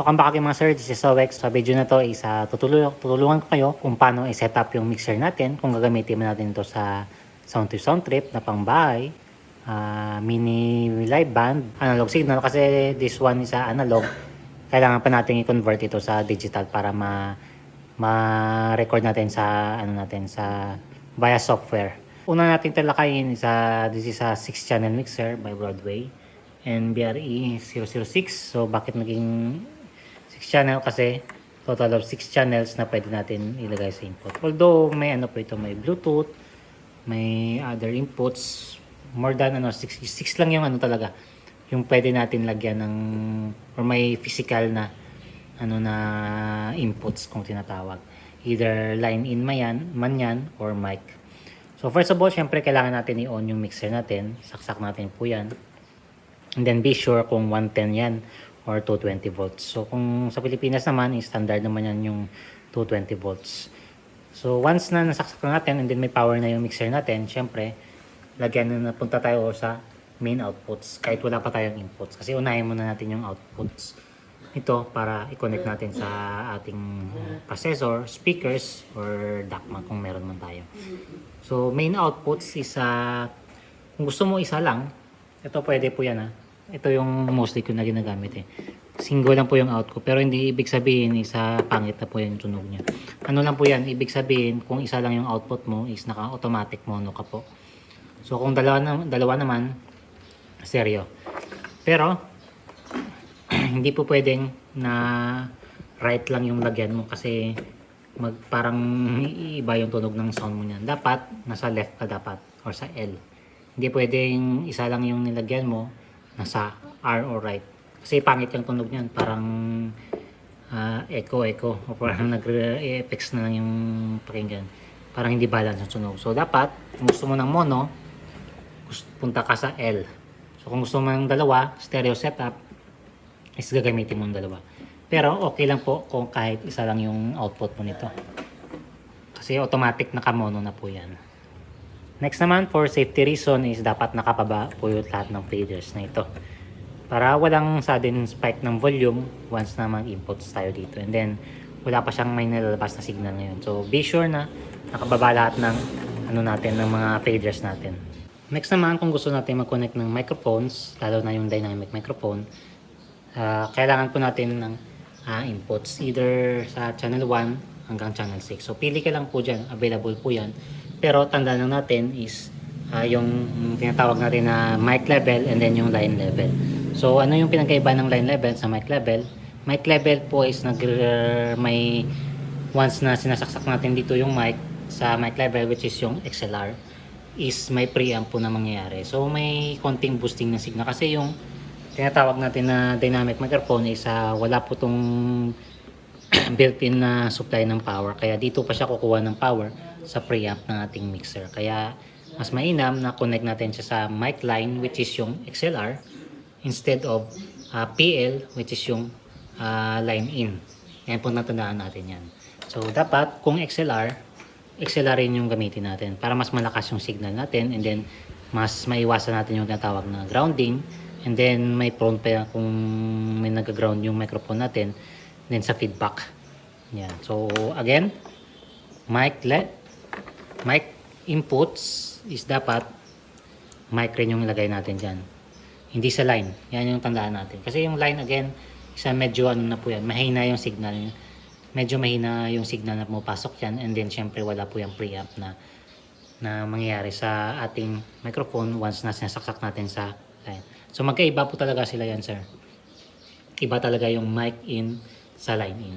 Welcome back again mga sir, this is Sowex. Sa video na to is tutulungan ko kayo kung paano i-set up yung mixer natin, kung gagamitin mo natin ito sa sound to sound trip na pang bahay, mini live band, analog signal kasi this one is analog. Kailangan pa natin i-convert ito sa digital para ma-record natin sa sa via software. Una natin talakayin is this is a 6 channel mixer by Broadway and BRE 006. So bakit naging 6 channel? Kasi total of 6 channels na pwede natin ilagay sa input. Although may po ito, may Bluetooth, may other inputs, more than 6 lang yung talaga yung pwede natin lagyan ng, or may physical na na inputs kung tinatawag, either line in man yan or mic. So first of all, syempre kailangan natin i-on yung mixer natin. Saksak natin po yan, and then be sure kung 110 yan or 220 volts. So kung sa Pilipinas naman, standard naman yan yung 220 volts. So once na nasaksak na natin and then may power na yung mixer natin, syempre lagyan na napunta tayo sa main outputs kahit wala pa tayong inputs. Kasi unahin muna natin yung outputs ito para i-connect natin sa ating processor, speakers, or DAC man kung meron man tayo. So main outputs is kung gusto mo isa lang, ito pwede po yan Ito yung mostly ko na ginagamit Single lang po yung out ko. Pero hindi ibig sabihin pangit na po yung tunog niya. Ano lang po yan, ibig sabihin kung isa lang yung output mo is naka-automatic mono ka po. So kung dalawa naman, stereo. Pero hindi po pwedeng na right lang yung lagyan mo kasi parang iiba yung tunog ng sound mo niyan. Dapat nasa left ka dapat or sa L. Hindi pwedeng isa lang yung nilagyan mo nasa R or right. Kasi pangit yung tunog niyan, parang echo o parang nagre-effects na lang yung pakinggan. Parang hindi balance yung tunog. So dapat kung gusto mo ng mono, punta ka sa L. So kung gusto mo ng dalawa, stereo setup, is gagamitin mo ng dalawa. Pero okay lang po kung kahit isa lang yung output mo nito. Kasi automatic naka-mono na po yan. Next naman, for safety reason is dapat nakababa po yung lahat ng faders na ito. Para walang sudden spike ng volume once na mag-inputs tayo dito. And then, wala pa siyang may nalalabas na signal ngayon. So, be sure na nakababa lahat ng ng mga faders natin. Next naman, kung gusto natin mag-connect ng microphones, lalo na yung dynamic microphone, kailangan po natin ng inputs either sa channel 1 hanggang channel 6. So, pili ka lang po dyan. Available po yan. Pero tandaan lang natin is yung tinatawag natin na mic level and then yung line level. So ano yung pinagkaiba ng line level sa mic level? Mic level po is may once na sinasaksak natin dito yung mic sa mic level, which is yung XLR, is may preamp po na mangyayari. So may konting boosting na signal kasi yung tinatawag natin na dynamic microphone is wala po tong built-in na supply ng power. Kaya dito pa siya kukuha ng power sa preamp ng ating mixer. Kaya mas mainam na connect natin siya sa mic line, which is yung XLR, instead of PL, which is yung line in. Yan po natandaan natin yan. So dapat kung XLR rin yung gamitin natin para mas malakas yung signal natin, and then mas maiwasan natin yung tinatawag na grounding, and then may prone pa kung may nag-ground yung microphone natin, then sa feedback. Yan. So again, mic inputs is dapat mic rin yung ilagay natin dyan, hindi sa line. Yan yung tandaan natin. Kasi yung line again, medyo na po yan, mahina yung signal. Medyo mahina yung signal na pumapasok yan, and then syempre wala po yung preamp na mangyayari sa ating microphone once na sinasaksak natin sa line. So magkaiba po talaga sila yan, sir. Iba talaga yung mic in sa line in.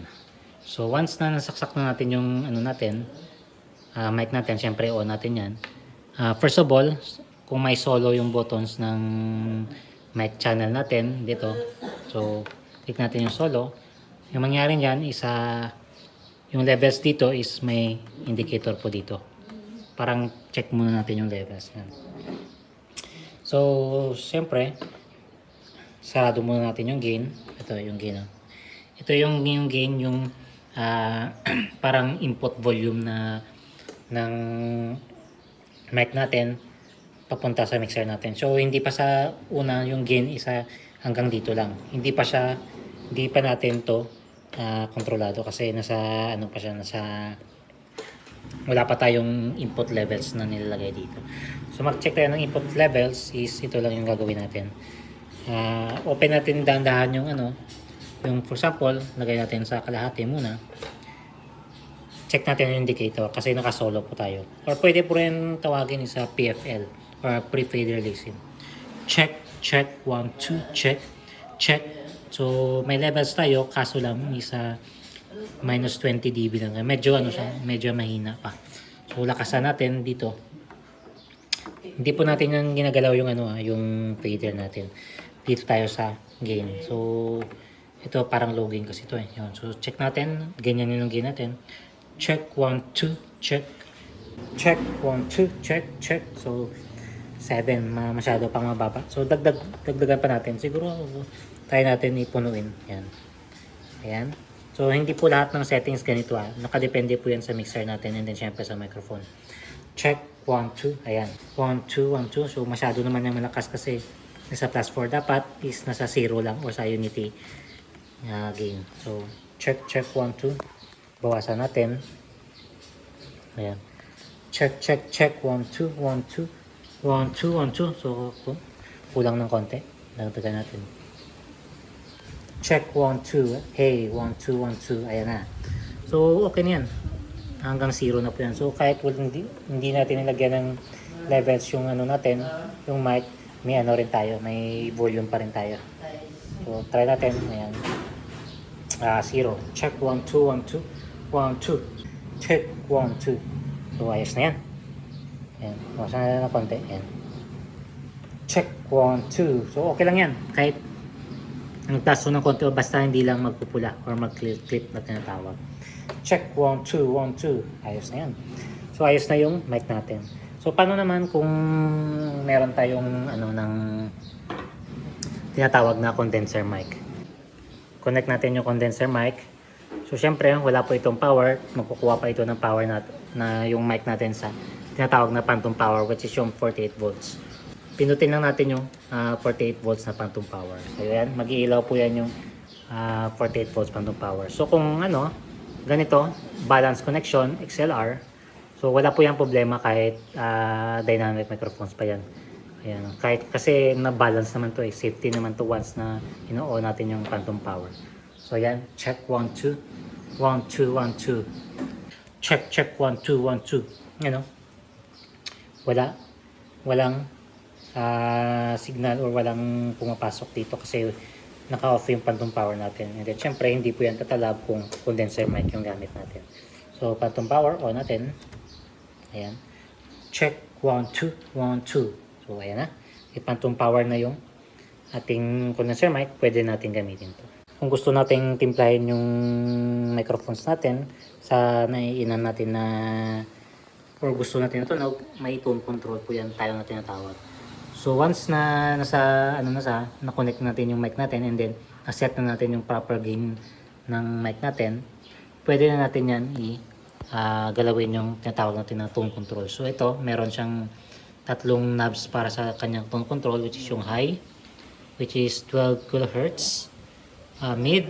So once na nasaksak na natin yung mic natin, syempre on natin yan. First of all, kung may solo yung buttons ng mic channel natin dito, so click natin yung solo. Yung mangyari dyan is yung levels dito is may indicator po dito. Parang check muna natin yung levels yan. So syempre sarado muna natin yung gain. Ito yung gain. Ito yung gain, yung parang input volume ng mic natin papunta sa mixer natin. So hindi pa sa una yung gain isa hanggang dito lang. Hindi pa siya hindi pa natin to kontrolado kasi nasa ano pa siya, wala pa tayong input levels na nilalagay dito. So mag-check tayo ng input levels is ito lang yung gagawin natin. Open natin dahan-dahan yung yung for example, lagay natin sa kalahati muna. Check natin yung indicator kasi naka-solo po tayo. Or pwede po rin tawagin sa PFL or pre-fade releasing. Check, 1, 2, check. So may levels tayo kaso lang isa minus 20 dB lang. Medyo medyo mahina pa. So lakasan natin dito. Hindi po natin yung ginagalaw yung yung fader natin. Dito tayo sa gain. So ito parang low gain kasi ito Yun. So check natin, ganyan yung gain natin. Check 1 2 check. Check 1 2 check. So 7 masyado pang mababa. So dagdagan pa natin. Siguro try natin ipunuin. Yan. Ayan. So hindi po lahat ng settings ganito Nakadepende po yan sa mixer natin and then syempre sa microphone. Check 1 2. Ayan. 1 2 1 2. So masyado naman yung malakas kasi nasa plus 4 dapat is nasa 0 lang or sa unity gain. So check 1 2. Bawasan natin. Ayan. Check 1 2 1 2 1 2 1 2. So kulang ng konti. Dagdagan natin. Check 1 2. Hey 1 2 1 2. Ayan na. So okay na yan. Hanggang 0 na po yan. So kahit hindi natin nilagyan ng levels yung natin, yung mic, may rin tayo, may volume pa rin tayo. So try natin. Ayan. 0. Check 1 2 1 2 1 2. Check 1 2. So ayos na yan. Ayan. Bawasan na ng konti. Ayan. Check 1 2. So okay lang yan. Kahit ang taso ng konti o basta hindi lang magpupula or mag-clip na tinatawag. Check 1 2 1 2. Ayos na yan. So ayos na yung mic natin. So paano naman kung meron tayong ng tinatawag na condenser mic? Connect natin yung condenser mic. So syempre wala po itong power. Magkukuha pa ito ng power na yung mic natin sa tinatawag na phantom power, which is yung 48 volts. Pinutin lang natin yung 48 volts na phantom power. So yan, mag-iilaw po yan yung 48 volts phantom power. So kung ganito, balance connection, XLR, so wala po yung problema kahit dynamic microphones pa yan. Ayan, kahit kasi na-balance naman to safety naman to once na ino-on natin yung phantom power. So yan, check 1 2 1 2 1 2. Check 1 2 1 2. Walang signal or walang pumapasok dito kasi naka-off yung phantom power natin. And then syempre hindi po yan tatalab kung condenser mic yung gamit natin. So phantom power on natin. Ayan. Check 1 2 1 2. So ayan na. Phantom power na yung ating condenser mic, pwede natin gamitin to. Kung gusto nating timplahin yung microphones natin sa naiinan natin na or gusto natin na tunog, may tone control po yan tayo na tinatawag. So once na na-connect natin yung mic natin and then set na natin yung proper gain ng mic natin, pwede na natin yan galawin yung tinatawag natin na tone control. So ito, meron siyang tatlong knobs para sa kanyang tone control, which is yung high, which is 12 kHz, mid,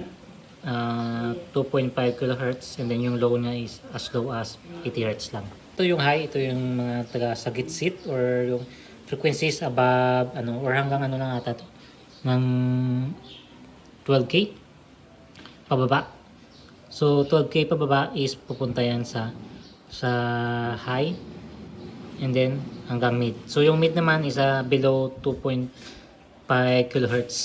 2.5 kHz, and then yung low niya is as low as 80 Hz lang. Ito yung high, ito yung mga taga sa gitsit or yung frequencies above or hanggang lang ata to ng 12K pababa. So 12K pababa is pupunta yan sa high and then hanggang mid. So yung mid naman is below 2.5 kHz.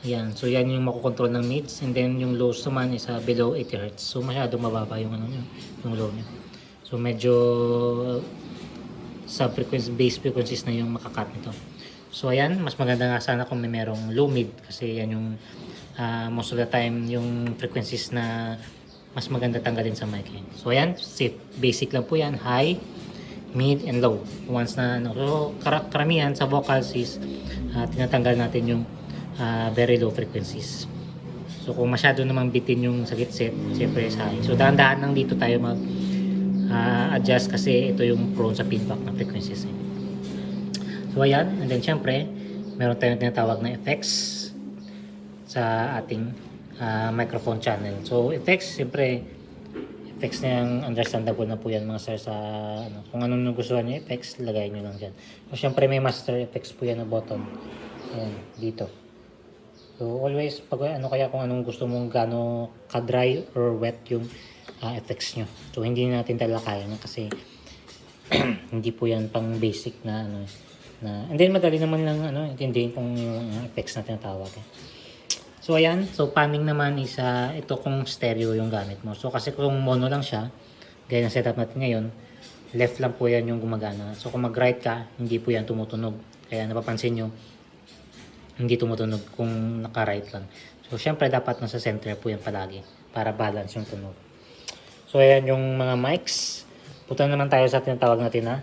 Yan. So yan yung makokontrol ng mids and then yung lows naman is below 80 Hz. So masyadong mababa yung yung low niya. So medyo sub-frequency, base frequencies na yung makakat nito. So ayan, mas maganda nga sana kung may merong low mid kasi yan yung most of the time yung frequencies na mas maganda tanggalin sa mic. So ayan, safe. Basic lang po yan, high, mid, and low. Once na so karamihan sa vocals is tinatanggal natin yung very low frequencies. So kung masyado namang bitin yung sa gitset, siyempre sa high. So dahan-dahan lang dito tayo mag adjust kasi ito yung prone sa feedback ng frequencies. So ayan, and then syempre meron tayong tinatawag na effects sa ating microphone channel. So effects, siyempre, effects na yung understandable na po yan mga sir sa ano, kung anong nagustuhan nyo effects, lagay nyo lang dyan. So syempre may master effects po yan na button. Ayan, dito. So always, pag ano kaya kung anong gusto mong gano ka-dry or wet yung effects nyo. So hindi natin talakayan kasi hindi po yan pang basic na ano na, and then madali naman lang ano intindihin kung yung effects na tinatawag. So ayan, so panning naman is ito kung stereo yung gamit mo. So kasi kung mono lang siya, gaya ng setup natin ngayon, left lang po yan yung gumagana. So kung mag-right ka, hindi po yan tumutunog. Kaya napapansin nyo, hindi tumutunog kung naka-right lang. So syempre dapat nasa center po yan palagi para balance yung tunog. So ayan yung mga mics. Punta naman tayo sa tinatawag natin na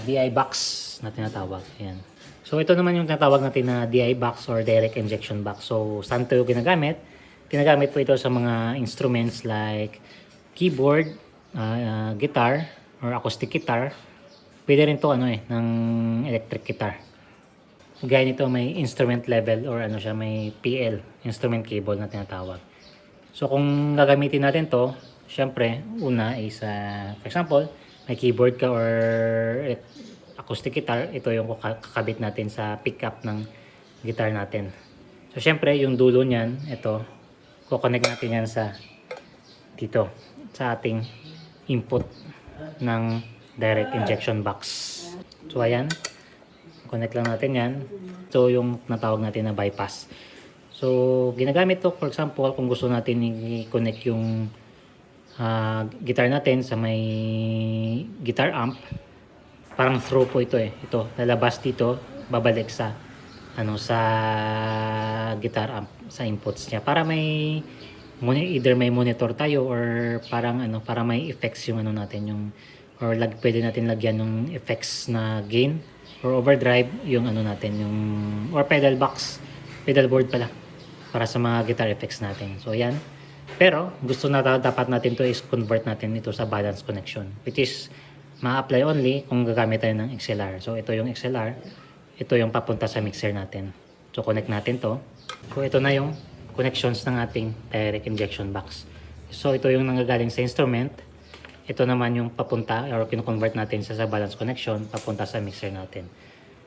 DI box na tinatawag. Ayan. So ito naman yung tinatawag natin na DI box or direct injection box. So saan ito ginagamit? Ginagamit po ito sa mga instruments like keyboard, guitar or acoustic guitar. Pwede rin to ano ng electric guitar. Gaya nito may instrument level or ano siya, may PL, instrument cable na tinatawag. So kung gagamitin natin to, syempre una is for example, may keyboard ka or acoustic guitar, ito yung kakabit natin sa pickup ng guitar natin. So syempre yung dulo niyan, ito, kukonect natin yan sa dito, sa ating input ng direct injection box. So ayan, connect lang natin yan. So yung natawag natin na bypass. So ginagamit to for example kung gusto natin i-connect yung guitar natin sa may guitar amp. Parang throw po ito ito lalabas dito, babalik sa ano sa guitar amp, sa inputs niya para may either may monitor tayo or parang ano para may effects yung ano natin yung or pwede natin lagyan ng effects na gain or overdrive yung ano natin yung or pedal box, pedal board pala para sa mga guitar effects natin. So yan. Pero gusto na dapat natin to is convert natin ito sa balance connection, which is ma-apply only kung gagamit tayo ng XLR. So ito yung XLR, ito yung papunta sa mixer natin. So connect natin to. So ito na yung connections ng ating direct injection box. So ito yung nanggagaling sa instrument. Ito naman yung papunta or kino-convert natin sa balance connection papunta sa mixer natin.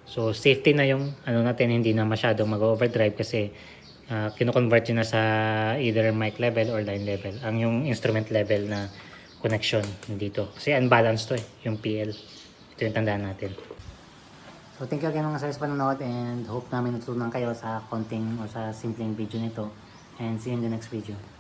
So safety na yung ano natin, hindi na masyadong mag-overdrive kasi kino-convert yun na sa either mic level or line level. Ang yung instrument level na connection dito. Kasi unbalanced to yung PL. Ito yung tandaan natin. So thank you again mga sir sa panonood and hope namin natutunan kayo sa konting o sa simpleng video nito. And see you in the next video.